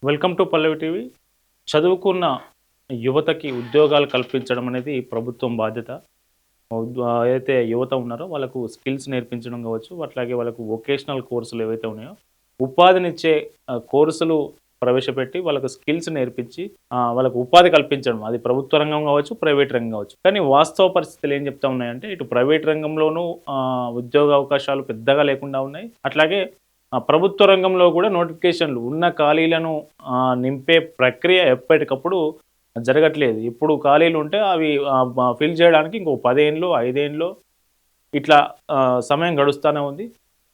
Welcome to Pallavi TV. చదువుకున్న యువతకి ఉద్యోగాలు కల్పించడం అనేది ప్రభుత్వం బాధ్యత. ఏదైతే యువత ఉన్నారో వాళ్ళకు స్కిల్స్ నేర్పించడం కావచ్చు, అట్లాగే వాళ్ళకు వొకేషనల్ కోర్సులు ఏవైతే ఉన్నాయో, ఉపాధినిచ్చే కోర్సులు ప్రవేశపెట్టి వాళ్ళకు స్కిల్స్ నేర్పించి వాళ్ళకు ఉపాధి కల్పించడం. అది ప్రభుత్వ రంగం కావచ్చు, ప్రైవేట్ రంగం కావచ్చు. కానీ వాస్తవ పరిస్థితులు ఏం చెప్తా ఉన్నాయంటే, ఇటు ప్రైవేట్ రంగంలోనూ ఉద్యోగ అవకాశాలు పెద్దగా లేకుండా ఉన్నాయి. అట్లాగే ప్రభుత్వ రంగంలో కూడా నోటిఫికేషన్లు ఉన్న ఖాళీలను నింపే ప్రక్రియ ఎప్పటికప్పుడు జరగట్లేదు. ఇప్పుడు ఖాళీలు ఉంటే అవి ఫిల్ చేయడానికి ఇంకో 10 ఏండ్లు, 5 ఏండ్లు ఇట్లా సమయం గడుస్తూనే ఉంది.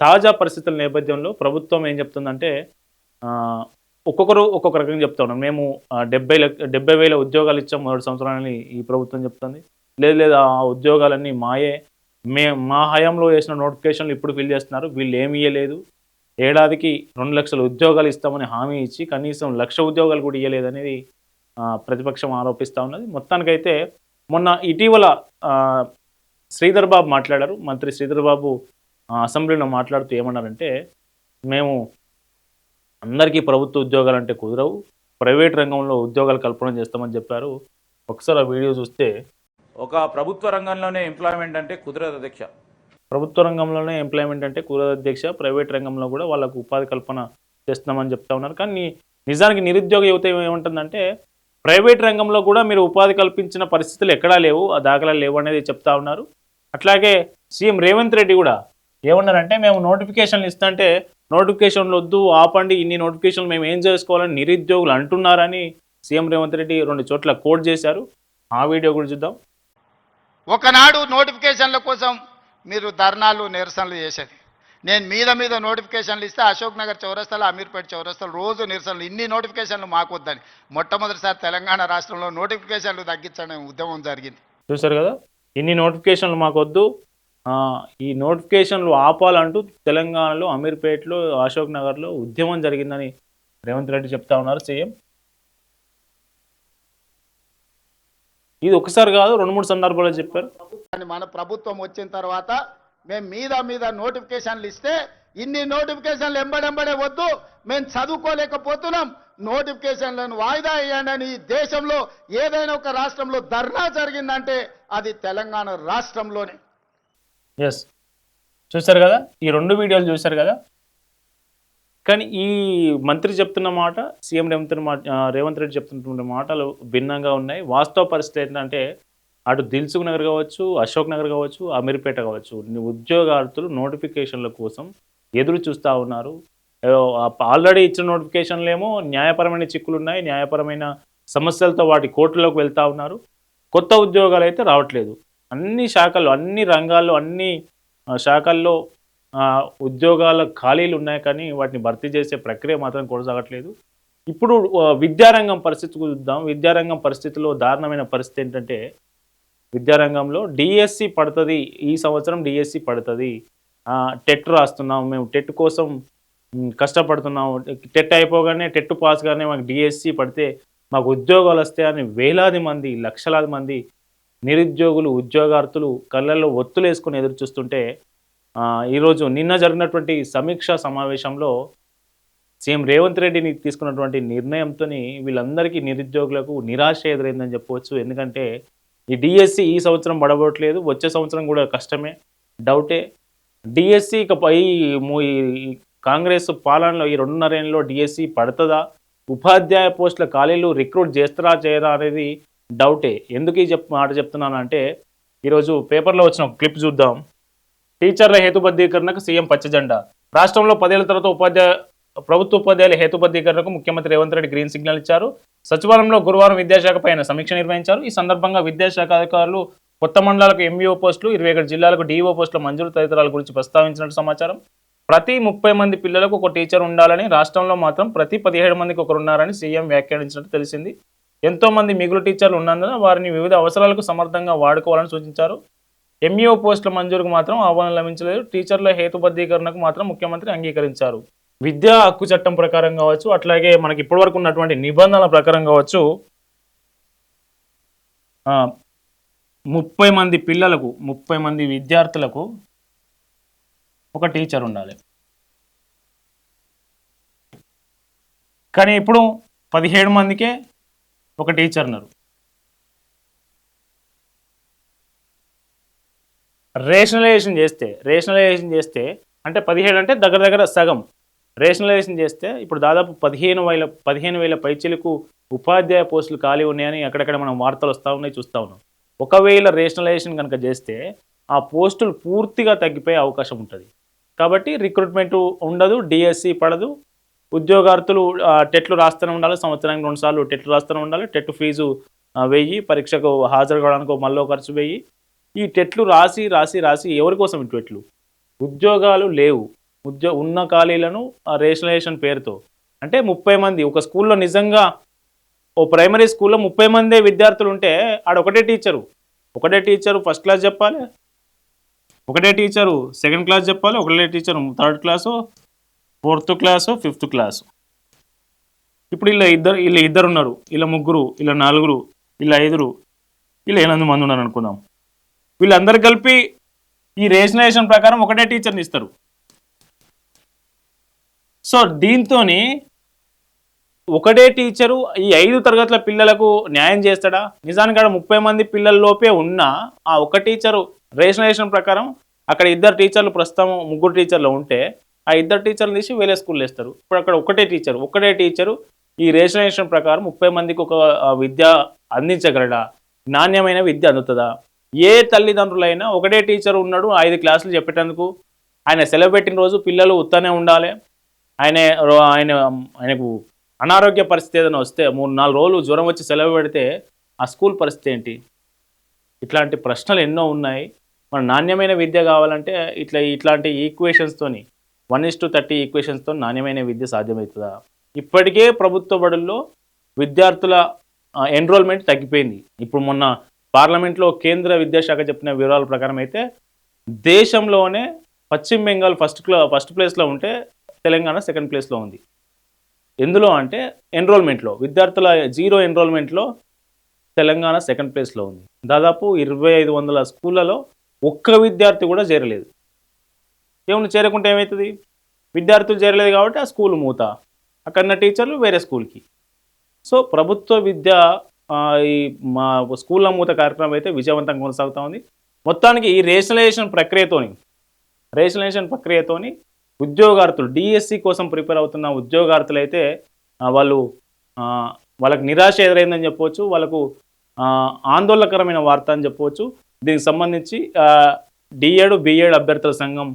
తాజా పరిస్థితుల నేపథ్యంలో ప్రభుత్వం ఏం చెప్తుందంటే, ఒక్కొక్కరు ఒక్కొక్క రకంగా చెప్తా ఉన్నాం. మేము 70,000 ఉద్యోగాలు ఇచ్చాం మొదటి సంవత్సరాలని ఈ ప్రభుత్వం చెప్తుంది. లేదు ఆ ఉద్యోగాలన్నీ మాయే. మా హయాంలో వేసిన నోటిఫికేషన్లు ఇప్పుడు ఫిల్ చేస్తున్నారు. వీళ్ళు ఏమి ఇయ్యలేదు. ఏడాదికి 2 లక్షల ఉద్యోగాలు ఇస్తామని హామీ ఇచ్చి కనీసం 1,00,000 ఉద్యోగాలు కూడా ఇయ్యలేదనేది ప్రతిపక్షం ఆరోపిస్తూ ఉన్నది. మొత్తానికైతే మొన్న ఇటీవల శ్రీధర్ బాబు మాట్లాడారు. మంత్రి శ్రీధర్ బాబు అసెంబ్లీలో మాట్లాడుతూ ఏమన్నారంటే, మేము అందరికీ ప్రభుత్వ ఉద్యోగాలు అంటే కుదరవు, ప్రైవేట్ రంగంలో ఉద్యోగాలు కల్పన చేస్తామని చెప్పారు. ఒకసారి ఆ వీడియో చూస్తే, ఒక ప్రభుత్వ రంగంలోనే ఎంప్లాయ్మెంట్ అంటే కుదరదు అధ్యక్ష. ప్రభుత్వ రంగంలోనే ఎంప్లాయ్మెంట్ అంటే కుదరదు అధ్యక్ష, ప్రైవేట్ రంగంలో కూడా వాళ్ళకు ఉపాధి కల్పన చేస్తున్నామని చెప్తా ఉన్నారు. కానీ నిజానికి నిరుద్యోగ యువత ఏముంటుందంటే, ప్రైవేట్ రంగంలో కూడా మీరు ఉపాధి కల్పించిన పరిస్థితులు ఎక్కడా లేవు, ఆ దాఖలాలు లేవు అనేది చెప్తా ఉన్నారు. అట్లాగే సీఎం రేవంత్ రెడ్డి కూడా ఏమన్నారంటే, మేము నోటిఫికేషన్లు ఇస్తుంటే నోటిఫికేషన్లు వద్దు, ఆపండి, ఇన్ని నోటిఫికేషన్లు మేము ఏం చేసుకోవాలని నిరుద్యోగులు అంటున్నారని సీఎం రేవంత్ రెడ్డి 2 చోట్ల కోట్ చేశారు. ఆ వీడియో కూడా చూద్దాం. ఒకనాడు నోటిఫికేషన్ల కోసం మీరు ధర్నాలు నిరసనలు చేసేది. నేను మీద నోటిఫికేషన్లు ఇస్తే అశోక్ నగర్ చౌరస్తాలు, అమీర్పేట చౌరస్తాలు రోజు నిరసనలు. ఇన్ని నోటిఫికేషన్లు మాకు వద్దని మొట్టమొదటిసారి తెలంగాణ రాష్ట్రంలో నోటిఫికేషన్లు తగ్గించడం ఉద్యమం జరిగింది. చూసారు కదా, ఇన్ని నోటిఫికేషన్లు మాకు వద్దు, ఈ నోటిఫికేషన్లు ఆపాలంటూ తెలంగాణలో అమీర్పేటలో, అశోక్ నగర్లో ఉద్యమం జరిగిందని రేవంత్ రెడ్డి చెప్తా ఉన్నారు సీఎం. ఇది ఒకసారి కాదు, 2-3 సందర్భాల్లో చెప్పారు. మన ప్రభుత్వం వచ్చిన తర్వాత మేము మీద నోటిఫికేషన్లు ఇస్తే, ఇన్ని నోటిఫికేషన్లు ఎంబడెంబడే వద్దు, మేము చదువుకోలేకపోతున్నాం, నోటిఫికేషన్లను వాయిదా వేయండి అని దేశంలో ఏదైనా ఒక రాష్ట్రంలో ధర్నా జరిగిందంటే అది తెలంగాణ రాష్ట్రంలోనే. ఎస్, చూశారు కదా, ఈ 2 వీడియోలు చూశారు కదా. కానీ ఈ మంత్రి చెప్తున్న మాట, సీఎం రేవంత్ రెడ్డి చెప్తున్నటువంటి మాటలు భిన్నంగా ఉన్నాయి. వాస్తవ పరిస్థితి ఏంటంటే, అటు దిల్సుఖ్ నగర్ కావచ్చు, అశోక్ నగర్ కావచ్చు, అమీర్పేట కావచ్చు, ఉద్యోగార్థులు నోటిఫికేషన్ల కోసం ఎదురు చూస్తూ ఉన్నారు. ఆల్రెడీ ఇచ్చిన నోటిఫికేషన్లు ఏమో న్యాయపరమైన చిక్కులు ఉన్నాయి, న్యాయపరమైన సమస్యలతో వాటి కోర్టులోకి వెళ్తూ ఉన్నారు. కొత్త ఉద్యోగాలు అయితే రావట్లేదు. అన్ని శాఖల్లో, అన్ని రంగాల్లో, అన్ని శాఖల్లో ఉద్యోగాల ఖాళీలు ఉన్నాయి, కానీ వాటిని భర్తీ చేసే ప్రక్రియ మాత్రం కొనసాగట్లేదు. ఇప్పుడు విద్యారంగం పరిస్థితి చూద్దాం. విద్యారంగం పరిస్థితిలో దారుణమైన పరిస్థితి ఏంటంటే, విద్యారంగంలో డిఎస్సి పడుతుంది, ఈ సంవత్సరం డిఎస్సి పడుతుంది, టెట్ రాస్తున్నాం, మేము టెట్ కోసం కష్టపడుతున్నాం, టెట్ అయిపోగానే, టెట్ పాస్ కానీ మాకు డిఎస్సి పడితే మాకు ఉద్యోగాలు వస్తాయని వేలాది మంది, లక్షలాది మంది నిరుద్యోగులు, ఉద్యోగార్థులు కళ్ళల్లో ఒత్తులు వేసుకొని ఎదురు చూస్తుంటే, ఈరోజు నిన్న జరిగినటువంటి సమీక్షా సమావేశంలో సీఎం రేవంత్ రెడ్డిని తీసుకున్నటువంటి నిర్ణయంతో వీళ్ళందరికీ, నిరుద్యోగులకు నిరాశ ఎదురైందని చెప్పవచ్చు. ఎందుకంటే ఈ డిఎస్సి ఈ సంవత్సరం పడబోట్లేదు, వచ్చే సంవత్సరం కూడా కష్టమే, డౌటే. డిఎస్సి ఇకపై కాంగ్రెస్ పాలనలో ఈ 2.5 ఏళ్ళలో డిఎస్సి పడుతుందా, ఉపాధ్యాయ పోస్టుల ఖాళీలు రిక్రూట్ చేస్తారా చేయరా అనేది డౌటే. ఎందుకు ఈ మాట చెప్తున్నానంటే, ఈరోజు పేపర్లో వచ్చిన ఒక క్లిప్ చూద్దాం. టీచర్ల హేతుబద్ధీకరణకు సీఎం పచ్చజెండా. రాష్ట్రంలో 10 ఏళ్ల తర్వాత ప్రభుత్వ ఉపాధ్యాయుల హేతుబద్ధీకరణకు ముఖ్యమంత్రి రేవంత్ రెడ్డి గ్రీన్ సిగ్నల్ ఇచ్చారు. సచివాలయంలో గురువారం విద్యాశాఖ పైన సమీక్ష నిర్వహించారు. ఈ సందర్భంగా విద్యాశాఖ అధికారులు కొత్త మండలాలకు ఎంఈఓ పోస్టులు, 21 జిల్లాలకు డిఈఓ పోస్టుల మంజూరు తదితరాల గురించి ప్రస్తావించినట్టు సమాచారం. ప్రతి 30 మంది పిల్లలకు ఒక టీచర్ ఉండాలని, రాష్ట్రంలో మాత్రం ప్రతి 17 మందికి ఒకరు ఉన్నారని సీఎం వ్యాఖ్యానించినట్టు తెలిసింది. ఎంతో మంది మిగులు టీచర్లు ఉన్నందున వారిని వివిధ అవసరాలకు సమర్థంగా వాడుకోవాలని సూచించారు. ఎంఈఓ పోస్టుల మంజూరుకు మాత్రం ఆహ్వానం లభించలేదు. టీచర్ల హేతుబద్ధీకరణకు మాత్రం ముఖ్యమంత్రి అంగీకరించారు. విద్యా హక్కు చట్టం ప్రకారం కావచ్చు, అట్లాగే మనకి ఇప్పటివరకు ఉన్నటువంటి నిబంధనల ప్రకారం కావచ్చు, 30 మంది పిల్లలకు, 30 మంది విద్యార్థులకు ఒక టీచర్ ఉండాలి. కానీ ఇప్పుడు 17 మందికే ఒక టీచర్ ఉన్నారు. రేషనలైజేషన్ చేస్తే అంటే 17 అంటే దగ్గర సగం రేషనలైజేషన్ చేస్తే ఇప్పుడు దాదాపు 15,000 పైచీలకు ఉపాధ్యాయ పోస్టులు ఖాళీ ఉన్నాయని అక్కడక్కడ మనం వార్తలు వస్తూ ఉన్నాయి, చూస్తూ ఉన్నాం. ఒకవేళ రేషనలైజేషన్ కనుక చేస్తే ఆ పోస్టులు పూర్తిగా తగ్గిపోయే అవకాశం ఉంటుంది. కాబట్టి రిక్రూట్మెంట్ ఉండదు, డిఎస్సి పడదు, ఉద్యోగార్థులు టెట్లు రాస్తూనే ఉండాలి, సంవత్సరానికి 2 సార్లు టెట్లు రాస్తూనే ఉండాలి, టెట్ ఫీజు 1000, పరీక్షకు హాజరు కావడానికి మళ్ళీ ఖర్చు 1000. ఈ టెట్లు రాసి ఎవరి కోసం ఈ టెట్లు? ఉద్యోగాలు లేవు, ఉన్న ఖాళీలను రేషనలైజేషన్ పేరుతో అంటే 30 మంది ఒక స్కూల్లో, నిజంగా ఓ ప్రైమరీ స్కూల్లో 30 మందే విద్యార్థులు ఉంటే ఆడ ఒకటే టీచరు ఫస్ట్ క్లాస్ చెప్పాలి, ఒకటే టీచరు సెకండ్ క్లాస్ చెప్పాలి, ఒకటే teacher third class, fourth class, fifth class. ఇప్పుడు ఇలా ఇద్దరు ఉన్నారు, ఇలా ముగ్గురు, ఇలా నలుగురు, ఇలా 5, ఇలా 8 మంది ఉన్నారు అనుకుందాం. వీళ్ళందరూ కలిపి ఈ రేషనలైజేషన్ ప్రకారం ఒకటే టీచర్ని ఇస్తారు. సో దీంతో ఒకటే టీచరు ఈ 5 తరగతుల పిల్లలకు న్యాయం చేస్తాడా? నిజానికి అక్కడ 30 మంది పిల్లల్లోపే ఉన్న ఆ ఒక టీచరు రేషనలైజేషన్ ప్రకారం అక్కడ 2 టీచర్లు ప్రస్తుతం 3 టీచర్లు ఉంటే ఆ 2 టీచర్లు తీసి వేరే స్కూల్లో వేస్తారు. ఇప్పుడు అక్కడ ఒకటే టీచరు ఈ రేషనలైజేషన్ ప్రకారం 30 మందికి ఒక విద్య అందించగలడా? నాణ్యమైన విద్య అందుతుందా? ఏ తల్లిదండ్రులైనా ఒకటే టీచర్ ఉన్నాడు 5 క్లాసులు చెప్పేటందుకు, ఆయన సెలవు పెట్టిన రోజు పిల్లలు ఉత్తనే ఉండాలి, ఆయనకు అనారోగ్య పరిస్థితి ఏదైనా వస్తే 3-4 రోజులు జ్వరం వచ్చి సెలవు పెడితే ఆ స్కూల్ పరిస్థితి ఏంటి? ఇట్లాంటి ప్రశ్నలు ఎన్నో ఉన్నాయి. మన నాణ్యమైన విద్య కావాలంటే ఇట్లాంటి ఈక్వేషన్స్తోని 1:30 ఈక్వేషన్స్తో నాణ్యమైన విద్య సాధ్యమవుతుందా? ఇప్పటికే ప్రభుత్వ బడుల్లో విద్యార్థుల ఎన్రోల్మెంట్ తగ్గిపోయింది. ఇప్పుడు మొన్న పార్లమెంట్లో కేంద్ర విద్యాశాఖ చెప్పిన వివరాల ప్రకారం అయితే దేశంలోనే పశ్చిమ బెంగాల్ ఫస్ట్ ప్లేస్లో ఉంటే తెలంగాణ సెకండ్ ప్లేస్లో ఉంది. ఎందులో అంటే ఎన్రోల్మెంట్లో, విద్యార్థుల జీరో ఎన్రోల్మెంట్లో తెలంగాణ సెకండ్ ప్లేస్లో ఉంది. దాదాపు 2500 స్కూళ్ళలో ఒక్క విద్యార్థి కూడా చేరలేదు. చేరకుంటే ఏమవుతుంది? విద్యార్థులు చేరలేదు కాబట్టి ఆ స్కూల్ మూత, అక్కడున్న టీచర్లు వేరే స్కూల్కి. సో ప్రభుత్వ విద్య ఈ మా స్కూళ్ళ మూత కార్యక్రమం అయితే విజయవంతంగా కొనసాగుతూ ఉంది. మొత్తానికి ఈ రేషనలైజేషన్ ప్రక్రియతోని ఉద్యోగార్థులు, డిఎస్సి కోసం ప్రిపేర్ అవుతున్న ఉద్యోగార్థులు అయితే వాళ్ళకి నిరాశ ఎదురైందని చెప్పవచ్చు, వాళ్ళకు ఆందోళనకరమైన వార్త అని చెప్పవచ్చు. దీనికి సంబంధించి డిఎడ్ బిఎడ్ అభ్యర్థుల సంఘం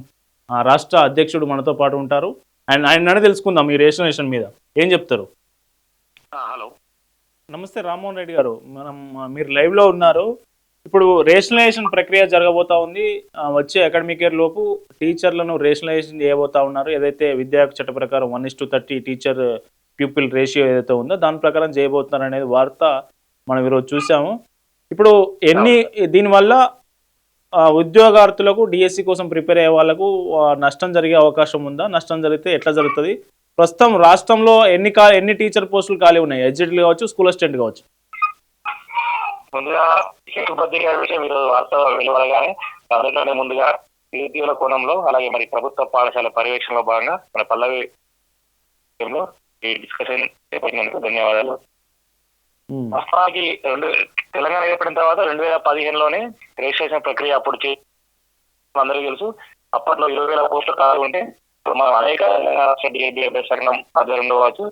రాష్ట్ర అధ్యక్షుడు మనతో పాటు ఉంటారు. ఆయన తెలుసుకుందాం ఈ రేషనలైజేషన్ మీద ఏం చెప్తారు. హలో, నమస్తే రామ్మోహన్ రెడ్డి గారు, మీరు లైవ్లో ఉన్నారు. ఇప్పుడు రేషనలైజేషన్ ప్రక్రియ జరగబోతా ఉంది. వచ్చే అకాడమిక్ ఇయర్ లోపు టీచర్లను రేషనలైజేషన్ చేయబోతా ఉన్నారు. ఏదైతే విద్యా చట్ట ప్రకారం 1:30 టీచర్ ప్యూపిల్ రేషియో ఏదైతే ఉందో దాని ప్రకారం చేయబోతున్నారు అనేది వార్త మనం ఈరోజు చూసాము. ఇప్పుడు దీనివల్ల ఉద్యోగార్థులకు, డిఎస్సి కోసం ప్రిపేర్ అయ్యే వాళ్ళకు నష్టం జరిగే అవకాశం ఉందా? నష్టం జరిగితే ఎట్లా జరుగుతుంది? ప్రస్తుతం రాష్ట్రంలో ఎన్ని టీచర్ పోస్టులు ఖాళీ ఉన్నాయి? ఎడ్జిట్లు కావచ్చు, స్కూల్ అసిస్టెంట్ కావచ్చు. ముందుగా విషయం మీరు వార్త వెలువడగానే దాంట్లోనే ముందుగా నిరుద్యోగుల కోణంలో, అలాగే మరి ప్రభుత్వ పాఠశాల పర్యవేక్షణలో భాగంగా మన పల్లవి ఈ డిస్కషన్ చేపట్టినందుకు ధన్యవాదాలు. వాస్తవానికి తెలంగాణ ఏర్పడిన తర్వాత 2015లోనే రిజిస్ట్రేషన్ ప్రక్రియ అప్పుడు అందరికీ తెలుసు. అప్పట్లో 20,000 పోస్టులు ఖాళీ ఉంటే మనం అనేక సంఘం ఆధ్వర్యంలో కావచ్చు,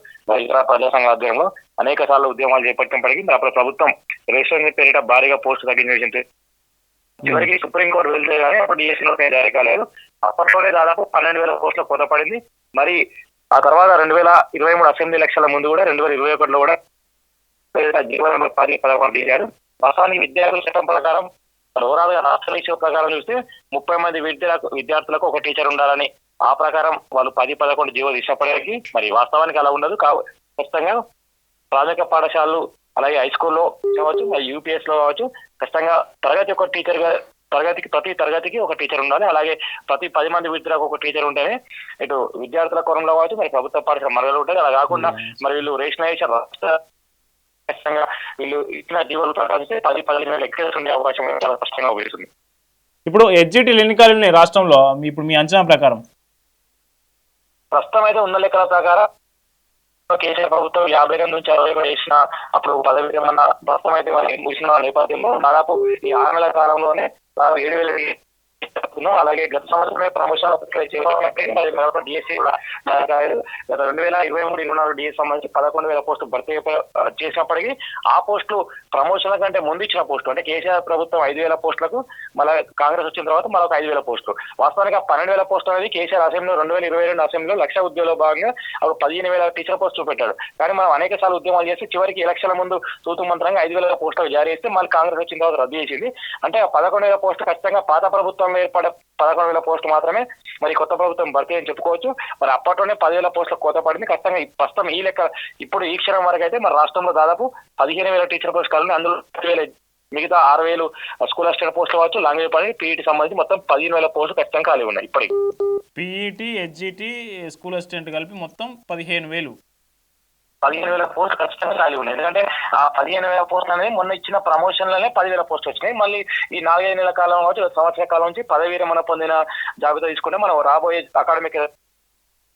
ఇతర ప్రజా సంఘ ఆధ్వర్యంలో అనేక సార్లు ఉద్యమాలు చేపట్టినప్పటికీ అప్పుడు ప్రభుత్వం రిజిస్ట్రేషన్ పేరిట భారీగా పోస్టు తగ్గించి చివరికి సుప్రీంకోర్టు వెళ్తే కానీ అప్పుడు డిఎస్సీ నోటిఫికేషన్ జారీ కాలేదు. అప్పట్లోనే దాదాపు 12,000 పోస్టుల కొత్త పడింది. మరి ఆ తర్వాత 2023 అసెంబ్లీ ఎలక్షన్ల ముందు కూడా 2021లో కూడా 10-11 తీశారు. వాస్తవానికి విద్యార్థుల చట్టం ప్రకారం ఓవరాల్ గా రాష్ట్ర విషయం ప్రకారం చూస్తే 30 మంది విద్యార్థులకు ఒక టీచర్ ఉండాలని ఆ ప్రకారం వాళ్ళు 10-11 జీవో ఇష్టపడేకి, మరి వాస్తవానికి అలా ఉండదు. ఖచ్చితంగా ప్రాథమిక పాఠశాలలు అలాగే హై స్కూల్లో కావచ్చు, యూపీఎస్ లో కావచ్చు, ఖచ్చితంగా ప్రతి తరగతికి ఒక టీచర్ ఉండాలి. అలాగే ప్రతి 10 మంది విద్యార్థులకు ఒక టీచర్ ఉంటేనే ఇటు విద్యార్థుల కోణంలో కావచ్చు, మరి ప్రభుత్వ పాఠశాల మరలు ఉంటుంది. అలా కాకుండా మరి వీళ్ళు రేషనలైజేషన్ ఖచ్చితంగా వీళ్ళు ఇచ్చిన జీవోలు ప్రకాశిస్తే 10-15 లెక్కలు ఉండే అవకాశం చాలా స్పష్టంగా ఉపయోగిస్తుంది. ఇప్పుడు ఎడ్జిటీలు ఎన్ని ఖాళీలు ఉన్నాయి రాష్ట్రంలో ఇప్పుడు మీ అంచనా ప్రకారం? ప్రస్తుతం అయితే ఉన్న లెక్కల ప్రకారం కేసీఆర్ ప్రభుత్వం 52 నుంచి 60 చేసిన అప్పుడు పదవి విరమణ ప్రస్తుతం అయితే మరి ముగిసిన నేపథ్యంలో దాదాపు ఈ 6 నెలల కాలంలోనే 7,000 అలాగే గత సంవత్సరమే ప్రమోషన్ డిఎస్సీ కూడా గత 2023-24 డిఎస్ సంబంధించి 11,000 పోస్టులు భర్తీ చేసినప్పటికీ ఆ పోస్టులు ప్రమోషన్ల కంటే ముందు ఇచ్చిన పోస్టు అంటే కేసీఆర్ ప్రభుత్వం 5,000 పోస్టులకు మళ్ళీ కాంగ్రెస్ వచ్చిన తర్వాత మరొక 5,000 పోస్టులు వాస్తవానికి ఆ 12,000 పోస్టులు అనేది కేసీఆర్ అసెంబ్లీలో 2022 అసెంబ్లీలో 1,00,000 ఉద్యోగంలో భాగంగా అప్పుడు 15,000 టీచర్ పోస్టులు పెట్టాడు. కానీ మనం అనేక సార్లు ఉద్యమాలు చేసి చివరికి ఎలక్షన్ల ముందు తూతు మంత్రంగా 5,000 పోస్టులు జారీ చేస్తే మళ్ళీ కాంగ్రెస్ వచ్చిన తర్వాత రద్దు చేసింది. అంటే ఆ 11,000 పోస్టులు ఖచ్చితంగా పాత ప్రభుత్వంలో ఏర్పడే 11,000 పోస్టులు మాత్రమే మరి కొత్త ప్రభుత్వం భర్తీ అని చెప్పుకోవచ్చు. మరి అప్పట్లోనే 10,000 పోస్టులు కోత పడింది. ఖచ్చితంగా ప్రస్తుతం ఈ లెక్క ఇప్పుడు ఈ క్షణం వరకు అయితే మరి రాష్ట్రంలో దాదాపు 15,000 టీచర్ పోస్టులు కావాలి. అందులో 10,000 మిగతా 6,000 స్కూల్ అసిస్టెంట్ పోస్టులు కావచ్చు, లాంగ్వేజ్ పని పీఈటీ సంబంధించి మొత్తం 15,000 పోస్టులు ఖచ్చితంగా ఖాళీ ఉన్నాయి. ఇప్పటికి పీఈటీ హెచ్జిటి స్కూల్ అసిస్టెంట్ కలిపి మొత్తం 15,000 పోస్టులు ఖచ్చితంగా ఖాళీ ఉన్నాయి. ఎందుకంటే ఆ 15,000 పోస్టులు అనేది మొన్న ఇచ్చిన ప్రమోషన్లనే 10,000 పోస్టులు వచ్చినాయి. మళ్ళీ ఈ 4-5 నెలల కాలం కావచ్చు, సంవత్సర కాలం నుంచి పదవి విరమణ పొందిన జాబితా తీసుకుంటే మనం రాబోయే అకాడమిక్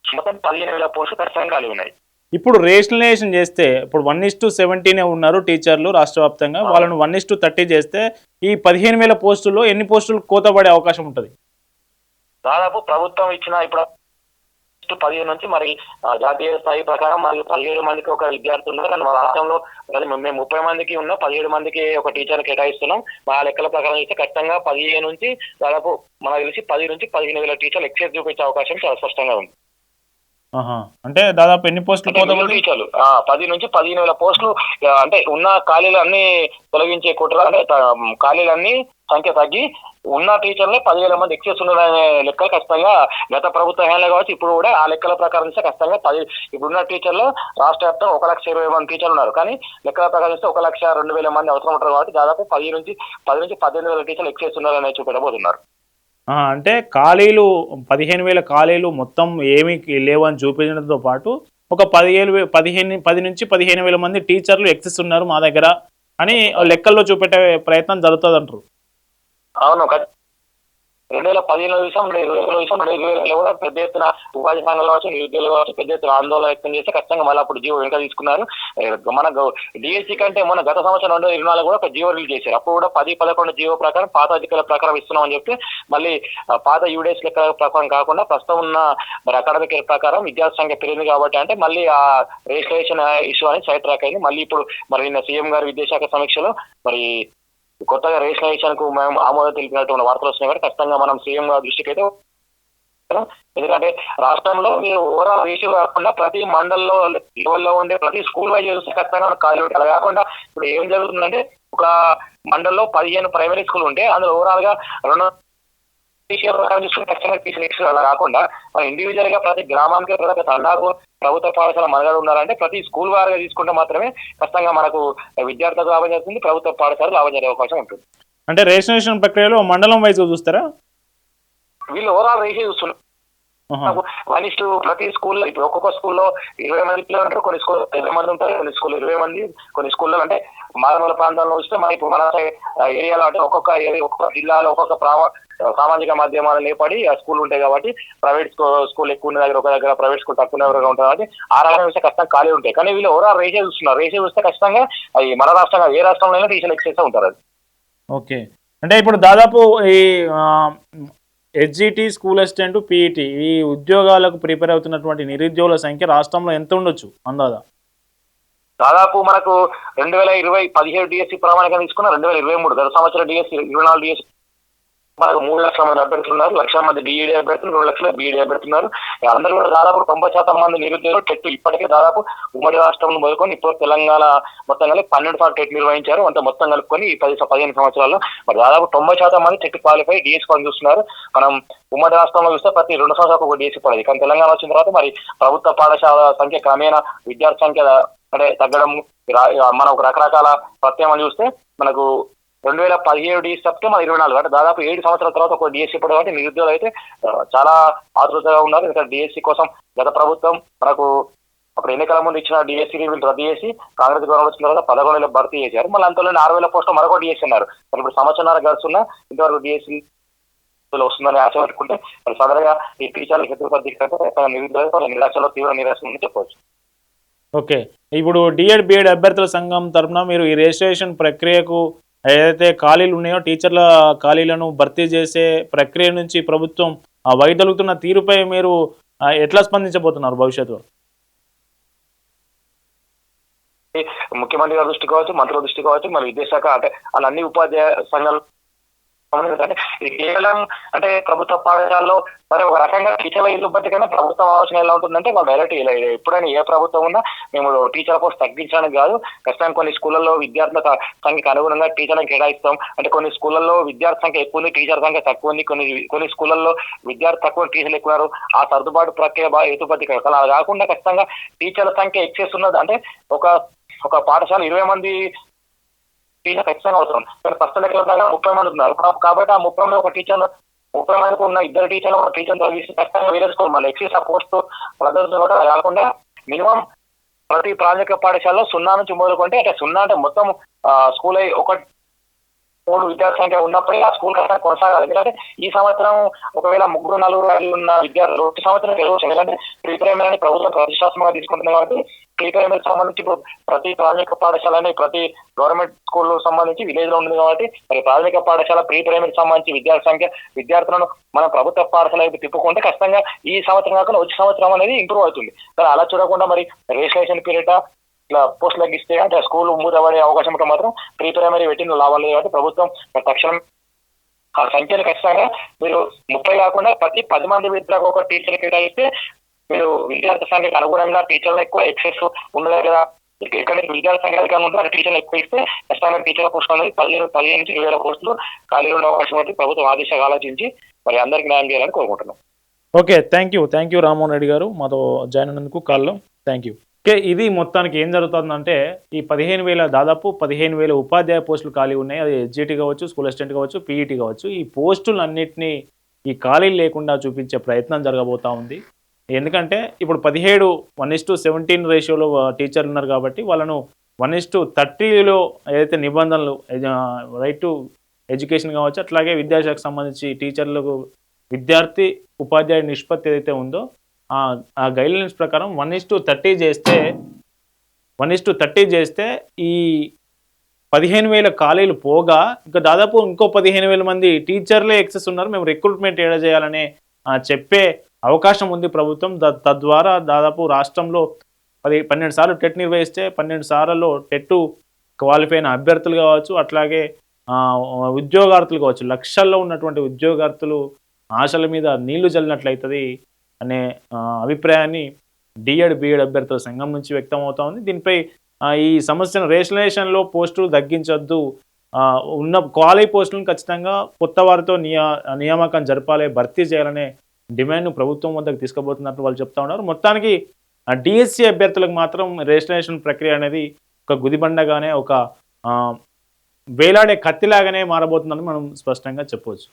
మొత్తం 15,000 పోస్టులు ఖచ్చితంగా ఖాళీ ఉన్నాయి. ఇప్పుడు రేషనలైజేషన్ చేస్తే ఇప్పుడు 1:17 ఉన్నారు టీచర్లు రాష్ట్ర వ్యాప్తంగా, వాళ్ళను 1:30 చేస్తే ఈ 15,000 పోస్టుల్లో ఎన్ని పోస్టులు కోత పడే అవకాశం ఉంటుంది? దాదాపు ప్రభుత్వం ఇచ్చిన ఇప్పుడు 15 నుంచి మరి జాతీయ స్థాయి ప్రకారం మరి 17 మందికి ఒక విద్యార్థి ఉన్నారు. కానీ మా రాష్ట్రంలో మేము 30 మందికి ఉన్న 17 మందికి ఒక టీచర్ కేటాయిస్తున్నాం. మా లెక్కల ప్రకారం చేస్తే ఖచ్చితంగా 15 నుంచి దాదాపు మనకు తెలిసి 10 నుంచి 15,000 టీచర్లు ఎక్సెస్ చూపించే అవకాశం చాలా స్పష్టంగా ఉంది. అంటే దాదాపు ఎన్ని పోస్టులు టీచర్లు 10 నుంచి 15,000 పోస్టులు అంటే ఉన్న ఖాళీలు అన్ని తొలగించే కుట్ర అంటే ఖాళీలన్నీ సంఖ్య తగ్గి ఉన్న టీచర్లే 10,000 మంది ఎక్సెస్ ఉన్నారనే లెక్కలు ఖచ్చితంగా గత ప్రభుత్వ హయాంలో కావచ్చు ఇప్పుడు కూడా ఆ లెక్కల ప్రకారం ఇస్తే ఖచ్చితంగా ఇప్పుడున్న టీచర్లు రాష్ట్ర వ్యాప్తంగా 1,20,000 మంది టీచర్లు ఉన్నారు. కానీ లెక్కల ప్రకారం ఇస్తే 1,02,000 మంది అవసరం ఉంటారు. కాబట్టి దాదాపు 10 నుంచి 18,000 టీచర్లు ఎక్సెస్ ఉన్నారని చూపెట్టబోతున్నారు. అంటే ఖాళీలు 15,000 ఖాళీలు మొత్తం ఏమీ లేవని చూపించడంతో పాటు ఒక 10 నుంచి 15,000 మంది టీచర్లు ఎక్సెస్ ఉన్నారు మా దగ్గర అని లెక్కల్లో చూపెట్టే ప్రయత్నం జరుగుతుంది అంటారు. అవును, 2015 విషయం 2020 కూడా పెద్ద ఎత్తున ఉపాధి సంఘాలు కావచ్చు, నిరుద్యోగులు కావచ్చు పెద్ద ఎత్తున ఆందోళన వ్యక్తం చేస్తే ఖచ్చితంగా మళ్ళీ అప్పుడు జీవో వెనక తీసుకున్నారు. మన డిఎస్సీ కంటే మొన్న గత సంవత్సరం 2024 కూడా ఒక జీవో రిలీజ్ చేశారు. అప్పుడు కూడా 10-11 జీవో ప్రకారం పాత అధికారుల ప్రకారం ఇస్తున్నామని చెప్తే మళ్ళీ పాత యూడేస్ లెక్క ప్రకారం కాకుండా ప్రస్తుతం ఉన్న మరి అకాడమిక్ ప్రకారం విద్యార్థి సంఖ్య పెరిగింది కాబట్టి అంటే మళ్ళీ ఆ రిజిస్ట్రేషన్ ఇష్యూ అని సైడ్ ట్రాక్ అయింది. మళ్ళీ ఇప్పుడు మరి నిన్న సీఎం గారి విద్యాశాఖ సమీక్షలో మరి కొత్తగా రేషనలైజేషన్ కు మేము ఆమోదం తెలిపినటువంటి వార్తలు వస్తున్నాయి కాబట్టి ఖచ్చితంగా మనం సీఎం గారి దృష్టికి అయితే ఎందుకంటే రాష్ట్రంలో మీరు ఓవరాల్ రేషియో కాకుండా ప్రతి మండల్లో లెవెల్లో ఉండే ప్రతి స్కూల్ వైజ్ చూస్తే ఖచ్చితంగా ఖాళీ ఉంటుంది. అలా కాకుండా ఇప్పుడు ఏం జరుగుతుందంటే ఒక మండల్లో 15 ప్రైమరీ స్కూల్ ఉంటే అందులో ఓవరాల్ గా 2 రేషియో ప్రకారం చూసుకుంటే ఖచ్చితంగా అలా కాకుండా ఇండివిజువల్ గా ప్రతి గ్రామానికి ప్రతి తండాకు ప్రభుత్వ పాఠశాల మనగడ ఉండాలంటే ప్రతి స్కూల్ వారిగా తీసుకుంటే మాత్రమే ఖచ్చితంగా మనకు విద్యార్థులకు లాభం జరుగుతుంది, ప్రభుత్వ పాఠశాల లాభం జరిగే అవకాశం ఉంటుంది. అంటే రేషనలైజేషన్ ప్రక్రియలో మండలం వైజ్ చూస్తారా? వీళ్ళు ఓవరాల్ రేషియో చూస్తున్నారు. 1:, ప్రతి స్కూల్లో ఇప్పుడు ఒక్కొక్క స్కూల్లో 20 మంది పిల్లలు ఉంటారు, కొన్ని స్కూల్లో 20 మంది ఉంటారు, కొన్ని స్కూల్లో 20 మంది, కొన్ని స్కూల్లో అంటే మారుమూల ప్రాంతాల్లో వస్తే మరి ఇప్పుడు మన ఏరియాలో అంటే ఒక్కొక్క జిల్లాలో ఒక్కొక్క సామాజిక మాధ్యమాలు ఏర్పడి ఆ స్కూల్ ఉంటాయి కాబట్టి ప్రైవేట్ స్కూల్ ఎక్కువ ఉన్న దగ్గర ఒక దగ్గర ప్రైవేట్ స్కూల్ తక్కువ దగ్గర ఉంటుంది కాబట్టి ఆ రకంగా చూస్తే ఖచ్చితంగా ఖాళీ ఉంటాయి. కానీ వీళ్ళు ఓవరాల్ రేషియో చూస్తున్నారు. రేషియో చూస్తే ఖచ్చితంగా అది మన రాష్ట్రంగా ఏ రాష్ట్రంలో టీచర్లు ఎక్సెస్ ఉంటారు. అది ఓకే. అంటే ఇప్పుడు దాదాపు ఈ హెచ్జిటి స్కూల్ అసిస్టెంట్ పీఈటీ ఈ ఉద్యోగాలకు ప్రిపేర్ అవుతున్నటువంటి నిరుద్యోగుల సంఖ్య రాష్ట్రంలో ఎంత ఉండొచ్చు అందాదా? దాదాపు మనకు 2020 17 డిఎస్సీ ప్రామాణికంగా తీసుకున్న 2023 గత సంవత్సరం డిఎస్సీ 24 డిఎస్సీ మనకు 3 లక్షల మంది అభ్యర్థులున్నారు, 1,00,000 మంది డిఈడి అభ్యర్థులు, 2 లక్షల బీఈడి అభ్యర్థులున్నారు. అందరూ కూడా దాదాపు 90% మంది నిరుద్యోగులు టెట్ ఇప్పటికే దాదాపు ఉమ్మడి రాష్ట్రంలో మొదలుకొని ఇప్పుడు తెలంగాణ మొత్తం కలిపి 12 సార్లు టెట్ నిర్వహించారు. అంత మొత్తం కలుపుకొని ఈ 15 సంవత్సరాల్లో మరి దాదాపు 90% మంది టెట్ క్వాలిఫై డిఎస్సీ పని చూస్తున్నారు. మనం ఉమ్మడి రాష్ట్రంలో చూస్తే ప్రతి 2 సంవత్సరాలకు ఒక డిఎస్సీ పడేది. కానీ తెలంగాణ వచ్చిన తర్వాత మరి ప్రభుత్వ పాఠశాల సంఖ్య క్రమేణా విద్యార్థి సంఖ్య అంటే తగ్గడం మనం రకరకాల ప్రత్యామ్నాయాలు చూస్తే మనకు 2017 డిఎస్సీ సెప్టెంబర్ 24 అంటే దాదాపు 7 సంవత్సరాల తర్వాత ఒక డిఎస్సీ పడే కాబట్టి నిరుద్యోగులు అయితే చాలా ఆతృతగా ఉన్నారు. ఎందుకంటే డిఎస్సీ కోసం గత ప్రభుత్వం మనకు అప్పుడు ఎన్నికల ముందు ఇచ్చిన డిఎస్సీ వీళ్ళు రద్దు చేసి కాంగ్రెస్ గవర్నమెంట్ వచ్చిన తర్వాత 11,000 భర్తీ చేశారు. మళ్ళీ అంతలో 6,000 పోస్టులు మరొక డిఎస్సీ అన్నారు. మరి ఇప్పుడు సంవత్సరాలు గడుస్తున్నా ఇంతవరకు డిఎస్సీ వస్తుందని ఆశ పెట్టుకుంటే మరి సదరగా ఈ టీచర్లకు ఎదురు నిరుద్యోగ నిరాశలో తీవ్ర నిరాశ ఉందని చెప్పవచ్చు. ఓకే. ఇప్పుడు డీఎడ్, బీఎడ్ అభ్యర్థుల సంఘం తరపున మీరు ఈ రిజిస్ట్రేషన్ ప్రక్రియకు ఏదైతే ఖాళీలు ఉన్నాయో టీచర్ల ఖాళీలను భర్తీ చేసే ప్రక్రియ నుంచి ప్రభుత్వం వైదొలుగుతున్న తీరుపై మీరు ఎట్లా స్పందించబోతున్నారు భవిష్యత్తులో? ముఖ్యమంత్రి గారి దృష్టి కావచ్చు, మంత్రుల దృష్టి కావచ్చు, మరి విద్యాశాఖ అంటే వాళ్ళ అన్ని ఉపాధ్యాయ సంఘాలు అంటే ఇది కేవలం అంటే ప్రభుత్వ పాఠశాలలో మరి ఒక రకంగా టీచర్ల ఇల్లు బట్టి కన్నా ప్రభుత్వం ఆలోచన ఎలా ఉంటుందంటే వాళ్ళు డైరెక్ట్ ఇలా ఎప్పుడైనా ఏ ప్రభుత్వం ఉన్నా మేము టీచర్ పోస్ట్ తగ్గించడానికి కాదు, ఖచ్చితంగా కొన్ని స్కూళ్ళల్లో విద్యార్థుల సంఖ్యకు అనుగుణంగా టీచర్లను కేటాయిస్తాం. అంటే కొన్ని స్కూళ్ళల్లో విద్యార్థి సంఖ్య ఎక్కువ ఉంది, టీచర్ సంఖ్య తక్కువ ఉంది, కొన్ని స్కూళ్ళల్లో విద్యార్థి తక్కువ, టీచర్లు ఎక్కువ. ఆ సర్దుబాటు ప్రక్రియ బాగా హేతుబద్ధి అలా కాకుండా ఖచ్చితంగా టీచర్ల సంఖ్య ఎక్సెస్ ఉన్నది. అంటే ఒక పాఠశాల 20 మంది టీచర్ ఖచ్చితంగా అవసరం, కానీ ఫస్ట్ లెక్కల ప్రకారం 30 మంది ఉన్నారు కాబట్టి ఆ 30 మంది ఒక టీచర్ 30 మందికి ఉన్న 2 టీచర్లు ఒక టీచర్ తగ్గిస్తే ఖచ్చితంగా వేరేసుకోవాలి. మళ్ళీ ఎక్సెస్ ఆ పోస్ట్ కూడా కాకుండా మినిమం ప్రతి ప్రాథమిక పాఠశాలలో 0 నుంచి మొదలుకుంటే అంటే 0 అంటే మొత్తం స్కూల్ అయి ఒక 3 విద్యార్థి సంఖ్య ఉన్నప్పుడే ఆ స్కూల్ ఖచ్చితంగా కొనసాగాలి. ఎందుకంటే ఈ సంవత్సరం ఒకవేళ 3, 4 ఉన్న విద్యార్థులు వచ్చే సంవత్సరం గెలవచ్చు. ఎందుకంటే ప్రీ ప్రైమరీ అని ప్రభుత్వం ప్రతిష్టాత్మకంగా తీసుకుంటుంది కాబట్టి ప్రీ ప్రైమరీకి సంబంధించి ప్రతి ప్రాథమిక పాఠశాలని ప్రతి గవర్నమెంట్ స్కూల్ సంబంధించి విలేజ్ లో ఉంది కాబట్టి మరి ప్రాథమిక పాఠశాల ప్రీ ప్రైమరీకి సంబంధించి విద్యార్థులను మనం ప్రభుత్వ పాఠశాల వైపు తిప్పుకుంటే ఖచ్చితంగా ఈ సంవత్సరం కాకుండా వచ్చే సంవత్సరం అనేది ఇంప్రూవ్ అవుతుంది. కానీ అలా చూడకుండా మరి రిజిస్ట్రేషన్ పీరియడ్ ఇట్లా పోస్ట్ తగ్గిస్తే అంటే స్కూల్ మూతపడే అవకాశం ఉంటే మాత్రం ప్రీ ప్రైమరీ పెట్టిన లాభాలు లేదు. కాబట్టి ప్రభుత్వం తక్షణం ఆ సంఖ్యను ఖచ్చితంగా మీరు 30 కాకుండా ప్రతి 10 మంది విద్యార్థులకు ఒక టీచర్ కేటాయిస్తే మీరు విద్యార్థి సంఖ్యకు అనుగుణంగా టీచర్లు ఎక్కువ ఎక్సెస్ ఉండదు కదా. ఎక్కడ విద్యార్థి సంఖ్య అధికంగా ఉంటే ఆ టీచర్లు ఎక్కువ ఇస్తే ఖచ్చితంగా టీచర్ పోస్టులు అనేది 15 నుంచి 20,000 పోస్టులు ఖాళీ ఉండే అవకాశం ఉంటుంది. ప్రభుత్వం ఆదేశాలు ఆలోచించి మరి అందరికి న్యాయం చేయాలని కోరుకుంటున్నాం. Okay, thank you Rammohan Reddy గారు మాతో జాయిన్ అయినందుకు కాల్లో. Thank you. ఓకే, ఇది మొత్తానికి ఏం జరుగుతుందంటే ఈ 15,000 దాదాపు 15,000 ఉపాధ్యాయ పోస్టులు ఖాళీ ఉన్నాయి. అది ఎస్జిటి కావచ్చు, స్కూల్ అసిస్టెంట్ కావచ్చు, పీఈటీ కావచ్చు. ఈ పోస్టులన్నింటినీ ఈ ఖాళీలు లేకుండా చూపించే ప్రయత్నం జరగబోతూ ఉంది. ఎందుకంటే ఇప్పుడు 1:17 రేషియోలో టీచర్లు ఉన్నారు కాబట్టి వాళ్ళను 1:30లో ఏదైతే నిబంధనలు రైట్ టు ఎడ్యుకేషన్ కావచ్చు, అట్లాగే విద్యాశాఖకు సంబంధించి టీచర్లకు విద్యార్థి ఉపాధ్యాయ నిష్పత్తి ఏదైతే ఉందో ఆ గైడ్లైన్స్ ప్రకారం 1:30 చేస్తే ఈ 15,000 ఖాళీలు పోగా ఇంకా దాదాపు ఇంకో 15,000 మంది టీచర్లే ఎక్సెస్ ఉన్నారు. మేము రిక్రూట్మెంట్ ఏడా చేయాలనే చెప్పే అవకాశం ఉంది ప్రభుత్వం. తద్వారా దాదాపు రాష్ట్రంలో 12 సార్లు టెట్ నిర్వహిస్తే 12 సార్లలో టెట్ క్వాలిఫై అయిన అభ్యర్థులు కావచ్చు, అట్లాగే ఉద్యోగార్థులు కావచ్చు, లక్షల్లో ఉన్నటువంటి ఉద్యోగార్థులు ఆశల మీద నీళ్లు చల్లినట్లయితుంది అనే అభిప్రాయాన్ని డిఎడ్, బిఎడ్ అభ్యర్థుల సంఘం నుంచి వ్యక్తం అవుతా ఉంది. దీనిపై ఈ సమస్యను రేషనలైజేషన్లో పోస్టులు తగ్గించొద్దు, ఉన్న క్వాలీ పోస్టులను ఖచ్చితంగా కొత్త వారితో నియామకం జరపాలి, భర్తీ చేయాలనే డిమాండ్ను ప్రభుత్వం వద్దకు తీసుకుపోతున్నట్టు వాళ్ళు చెప్తా ఉన్నారు. మొత్తానికి డిఎస్సి అభ్యర్థులకు మాత్రం రిజిస్ట్రేషన్ ప్రక్రియ అనేది ఒక గుదిబండగానే, ఒక వేలాడే కత్తిలాగానే మారబోతుందని మనం స్పష్టంగా చెప్పవచ్చు.